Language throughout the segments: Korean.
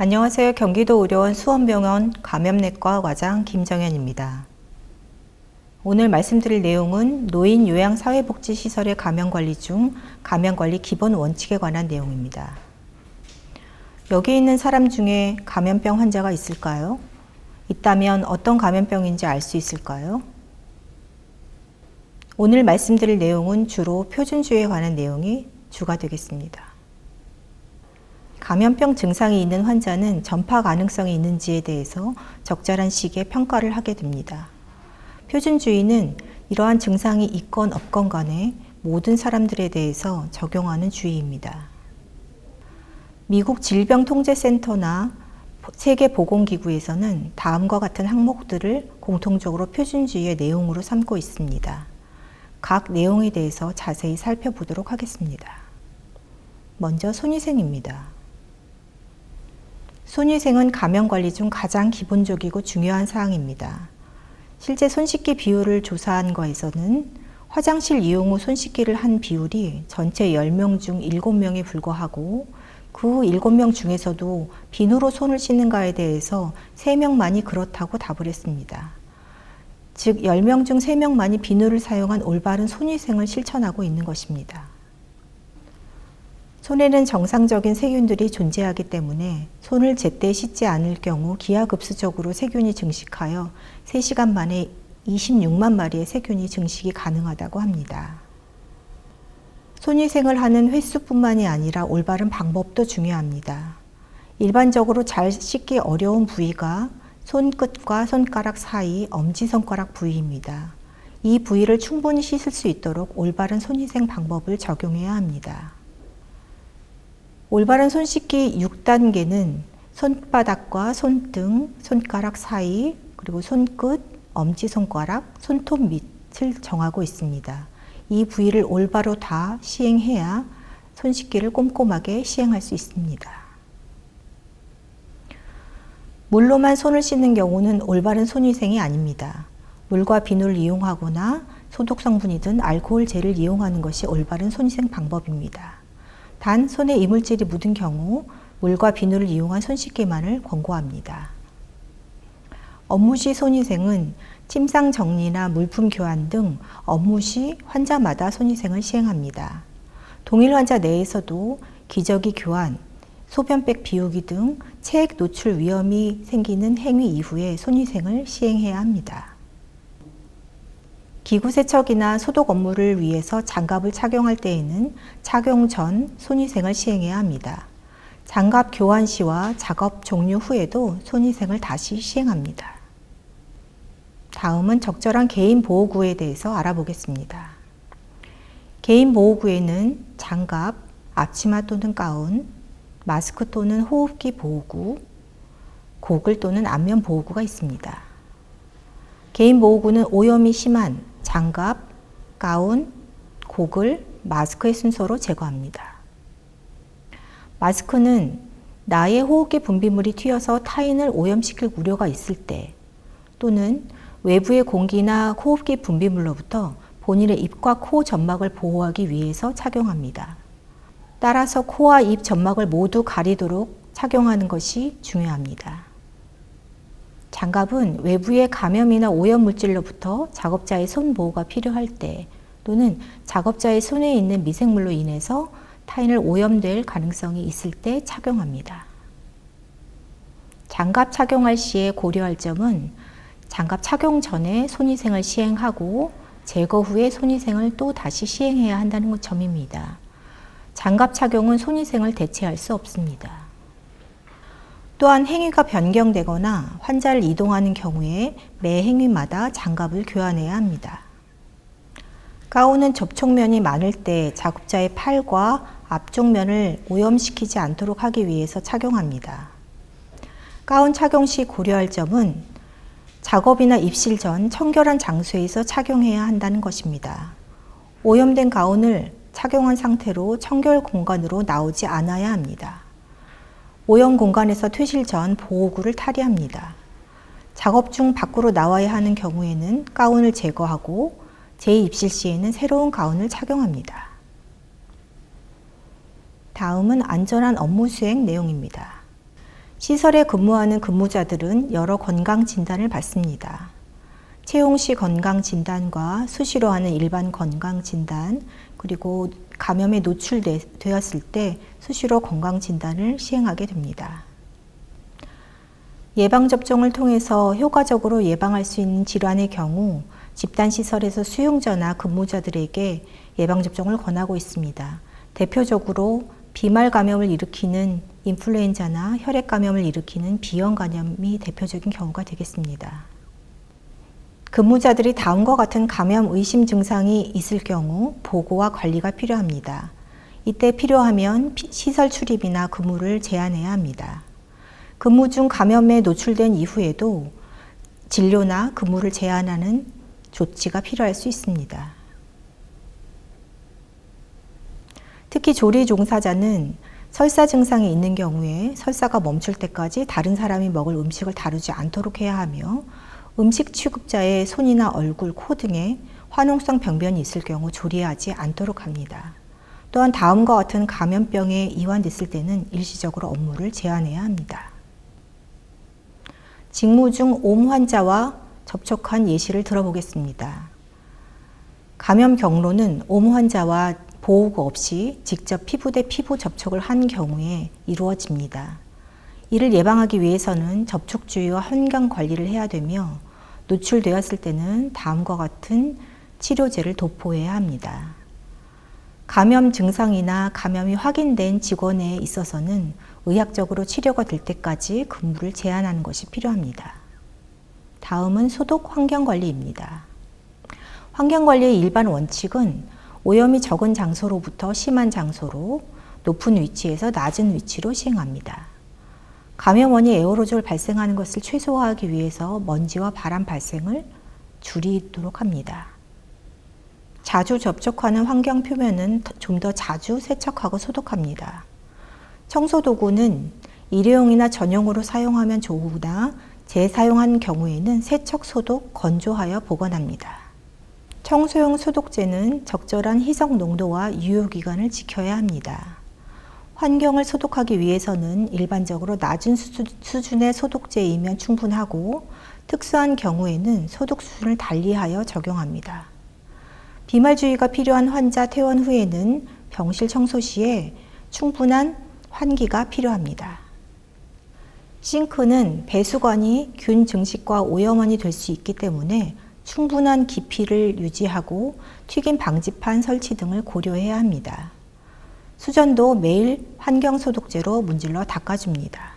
안녕하세요. 경기도 의료원 수원병원 감염내과 과장 김정현입니다. 오늘 말씀드릴 내용은 노인 요양사회복지시설의 감염관리 중 감염관리 기본 원칙에 관한 내용입니다. 여기 있는 사람 중에 감염병 환자가 있을까요? 있다면 어떤 감염병인지 알 수 있을까요? 오늘 말씀드릴 내용은 주로 표준주의에 관한 내용이 주가 되겠습니다. 감염병 증상이 있는 환자는 전파 가능성이 있는지에 대해서 적절한 시기에 평가를 하게 됩니다. 표준주의는 이러한 증상이 있건 없건 간에 모든 사람들에 대해서 적용하는 주의입니다. 미국 질병통제센터나 세계보건기구에서는 다음과 같은 항목들을 공통적으로 표준주의의 내용으로 삼고 있습니다. 각 내용에 대해서 자세히 살펴보도록 하겠습니다. 먼저 손위생입니다. 손위생은 감염관리 중 가장 기본적이고 중요한 사항입니다. 실제 손 씻기 비율을 조사한 거에서는 화장실 이용 후 손 씻기를 한 비율이 전체 10명 중 7명에 불과하고 그 7명 중에서도 비누로 손을 씻는가에 대해서 3명만이 그렇다고 답을 했습니다. 즉 10명 중 3명만이 비누를 사용한 올바른 손위생을 실천하고 있는 것입니다. 손에는 정상적인 세균들이 존재하기 때문에 손을 제때 씻지 않을 경우 기하급수적으로 세균이 증식하여 3시간 만에 26만 마리의 세균이 증식이 가능하다고 합니다. 손위생을 하는 횟수뿐만이 아니라 올바른 방법도 중요합니다. 일반적으로 잘 씻기 어려운 부위가 손끝과 손가락 사이 엄지손가락 부위입니다. 이 부위를 충분히 씻을 수 있도록 올바른 손위생 방법을 적용해야 합니다. 올바른 손 씻기 6단계는 손바닥과 손등, 손가락 사이, 그리고 손끝, 엄지손가락, 손톱 밑을 정하고 있습니다. 이 부위를 올바로 다 시행해야 손 씻기를 꼼꼼하게 시행할 수 있습니다. 물로만 손을 씻는 경우는 올바른 손위생이 아닙니다. 물과 비누를 이용하거나 소독 성분이든 알코올 젤을 이용하는 것이 올바른 손위생 방법입니다. 단 손에 이물질이 묻은 경우 물과 비누를 이용한 손 씻기만을 권고합니다. 업무 시 손위생은 침상 정리나 물품 교환 등 업무 시 환자마다 손위생을 시행합니다. 동일 환자 내에서도 기저귀 교환, 소변백 비우기 등 체액 노출 위험이 생기는 행위 이후에 손위생을 시행해야 합니다. 기구 세척이나 소독 업무를 위해서 장갑을 착용할 때에는 착용 전 손위생을 시행해야 합니다. 장갑 교환 시와 작업 종료 후에도 손위생을 다시 시행합니다. 다음은 적절한 개인 보호구에 대해서 알아보겠습니다. 개인 보호구에는 장갑, 앞치마 또는 가운, 마스크 또는 호흡기 보호구, 고글 또는 안면 보호구가 있습니다. 개인 보호구는 오염이 심한 장갑, 가운, 고글, 마스크의 순서로 제거합니다. 마스크는 나의 호흡기 분비물이 튀어서 타인을 오염시킬 우려가 있을 때 또는 외부의 공기나 호흡기 분비물로부터 본인의 입과 코 점막을 보호하기 위해서 착용합니다. 따라서 코와 입 점막을 모두 가리도록 착용하는 것이 중요합니다. 장갑은 외부의 감염이나 오염물질로부터 작업자의 손 보호가 필요할 때 또는 작업자의 손에 있는 미생물로 인해서 타인을 오염될 가능성이 있을 때 착용합니다. 장갑 착용할 시에 고려할 점은 장갑 착용 전에 손위생을 시행하고 제거 후에 손위생을 또 다시 시행해야 한다는 점입니다. 장갑 착용은 손위생을 대체할 수 없습니다. 또한 행위가 변경되거나 환자를 이동하는 경우에 매 행위마다 장갑을 교환해야 합니다. 가운은 접촉면이 많을 때 작업자의 팔과 앞쪽 면을 오염시키지 않도록 하기 위해서 착용합니다. 가운 착용 시 고려할 점은 작업이나 입실 전 청결한 장소에서 착용해야 한다는 것입니다. 오염된 가운을 착용한 상태로 청결 공간으로 나오지 않아야 합니다. 오염 공간에서 퇴실 전 보호구를 탈의합니다. 작업 중 밖으로 나와야 하는 경우에는 가운을 제거하고 재입실 시에는 새로운 가운을 착용합니다. 다음은 안전한 업무 수행 내용입니다. 시설에 근무하는 근무자들은 여러 건강 진단을 받습니다. 채용 시 건강 진단과 수시로 하는 일반 건강 진단, 그리고 감염에 노출되었을 때 수시로 건강 진단을 시행하게 됩니다. 예방접종을 통해서 효과적으로 예방할 수 있는 질환의 경우 집단시설에서 수용자나 근무자들에게 예방접종을 권하고 있습니다. 대표적으로 비말 감염을 일으키는 인플루엔자나 혈액 감염을 일으키는 비형 감염이 대표적인 경우가 되겠습니다. 근무자들이 다음과 같은 감염 의심 증상이 있을 경우 보고와 관리가 필요합니다. 이때 필요하면 시설 출입이나 근무를 제한해야 합니다. 근무 중 감염에 노출된 이후에도 진료나 근무를 제한하는 조치가 필요할 수 있습니다. 특히 조리 종사자는 설사 증상이 있는 경우에 설사가 멈출 때까지 다른 사람이 먹을 음식을 다루지 않도록 해야 하며 음식 취급자의 손이나 얼굴, 코 등에 화농성 병변이 있을 경우 조리하지 않도록 합니다. 또한 다음과 같은 감염병에 이완됐을 때는 일시적으로 업무를 제한해야 합니다. 직무 중 옴 환자와 접촉한 예시를 들어보겠습니다. 감염 경로는 옴 환자와 보호구 없이 직접 피부 대 피부 접촉을 한 경우에 이루어집니다. 이를 예방하기 위해서는 접촉 주의와 환경 관리를 해야 되며 노출되었을 때는 다음과 같은 치료제를 도포해야 합니다. 감염 증상이나 감염이 확인된 직원에 있어서는 의학적으로 치료가 될 때까지 근무를 제한하는 것이 필요합니다. 다음은 소독 환경관리입니다. 환경관리의 일반 원칙은 오염이 적은 장소로부터 심한 장소로, 높은 위치에서 낮은 위치로 시행합니다. 감염원이 에어로졸 발생하는 것을 최소화하기 위해서 먼지와 바람 발생을 줄이도록 합니다. 자주 접촉하는 환경 표면은 좀 더 자주 세척하고 소독합니다. 청소도구는 일회용이나 전용으로 사용하면 좋으나 재사용한 경우에는 세척, 소독, 건조하여 보관합니다. 청소용 소독제는 적절한 희석 농도와 유효기간을 지켜야 합니다. 환경을 소독하기 위해서는 일반적으로 낮은 수준의 소독제이면 충분하고 특수한 경우에는 소독 수준을 달리하여 적용합니다. 비말주의가 필요한 환자 퇴원 후에는 병실 청소 시에 충분한 환기가 필요합니다. 싱크는 배수관이 균 증식과 오염원이 될 수 있기 때문에 충분한 깊이를 유지하고 튀김 방지판 설치 등을 고려해야 합니다. 수전도 매일 환경소독제로 문질러 닦아줍니다.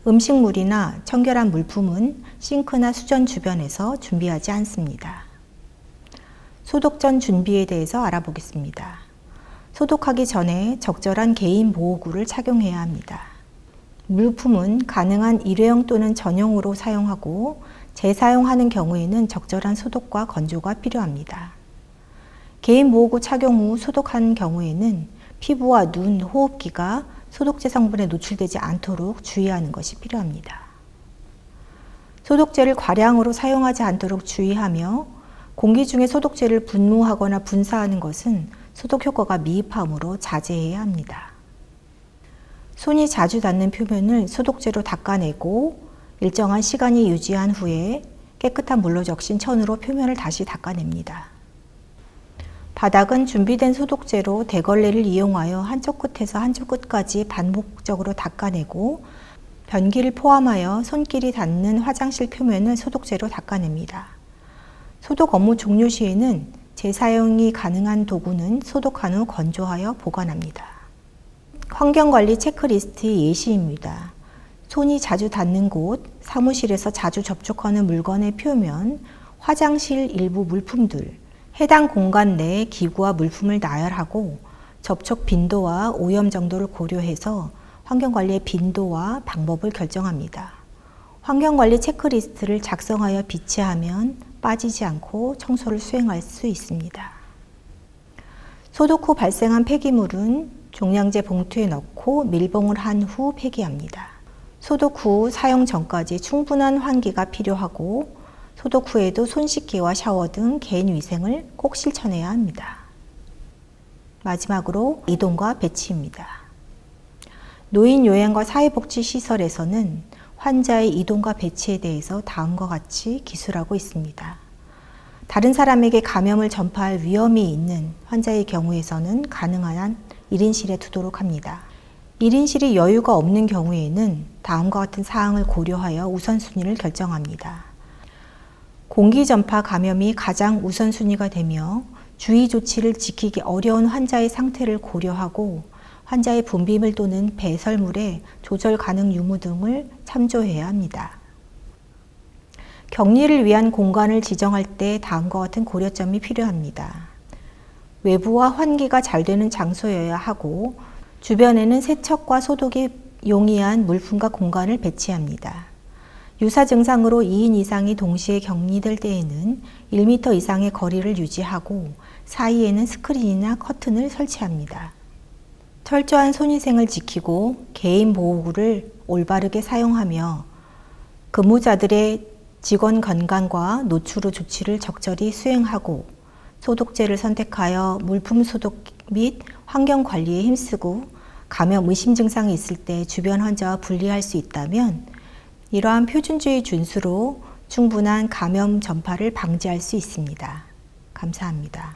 음식물이나 청결한 물품은 싱크나 수전 주변에서 준비하지 않습니다. 소독 전 준비에 대해서 알아보겠습니다. 소독하기 전에 적절한 개인 보호구를 착용해야 합니다. 물품은 가능한 일회용 또는 전용으로 사용하고 재사용하는 경우에는 적절한 소독과 건조가 필요합니다. 개인 보호구 착용 후 소독한 경우에는 피부와 눈, 호흡기가 소독제 성분에 노출되지 않도록 주의하는 것이 필요합니다. 소독제를 과량으로 사용하지 않도록 주의하며 공기 중에 소독제를 분무하거나 분사하는 것은 소독 효과가 미흡하므로 자제해야 합니다. 손이 자주 닿는 표면을 소독제로 닦아내고 일정한 시간이 유지한 후에 깨끗한 물로 적신 천으로 표면을 다시 닦아냅니다. 바닥은 준비된 소독제로 대걸레를 이용하여 한쪽 끝에서 한쪽 끝까지 반복적으로 닦아내고 변기를 포함하여 손길이 닿는 화장실 표면을 소독제로 닦아냅니다. 소독 업무 종료 시에는 재사용이 가능한 도구는 소독한 후 건조하여 보관합니다. 환경관리 체크리스트의 예시입니다. 손이 자주 닿는 곳, 사무실에서 자주 접촉하는 물건의 표면, 화장실 일부 물품들, 해당 공간 내에 기구와 물품을 나열하고 접촉 빈도와 오염 정도를 고려해서 환경관리의 빈도와 방법을 결정합니다. 환경관리 체크리스트를 작성하여 비치하면 빠지지 않고 청소를 수행할 수 있습니다. 소독 후 발생한 폐기물은 종량제 봉투에 넣고 밀봉을 한 후 폐기합니다. 소독 후 사용 전까지 충분한 환기가 필요하고 소독 후에도 손 씻기와 샤워 등 개인 위생을 꼭 실천해야 합니다. 마지막으로 이동과 배치입니다. 노인 요양과 사회복지시설에서는 환자의 이동과 배치에 대해서 다음과 같이 기술하고 있습니다. 다른 사람에게 감염을 전파할 위험이 있는 환자의 경우에서는 가능한 한 1인실에 두도록 합니다. 1인실이 여유가 없는 경우에는 다음과 같은 사항을 고려하여 우선순위를 결정합니다. 공기전파 감염이 가장 우선순위가 되며 주의 조치를 지키기 어려운 환자의 상태를 고려하고 환자의 분비물 또는 배설물의 조절 가능 유무 등을 참조해야 합니다. 격리를 위한 공간을 지정할 때 다음과 같은 고려점이 필요합니다. 외부와 환기가 잘 되는 장소여야 하고 주변에는 세척과 소독이 용이한 물품과 공간을 배치합니다. 유사 증상으로 2인 이상이 동시에 격리될 때에는 1m 이상의 거리를 유지하고 사이에는 스크린이나 커튼을 설치합니다. 철저한 손위생을 지키고 개인 보호구를 올바르게 사용하며 근무자들의 직원 건강과 노출 후 조치를 적절히 수행하고 소독제를 선택하여 물품 소독 및 환경 관리에 힘쓰고 감염 의심 증상이 있을 때 주변 환자와 분리할 수 있다면 이러한 표준주의 준수로 충분한 감염 전파를 방지할 수 있습니다. 감사합니다.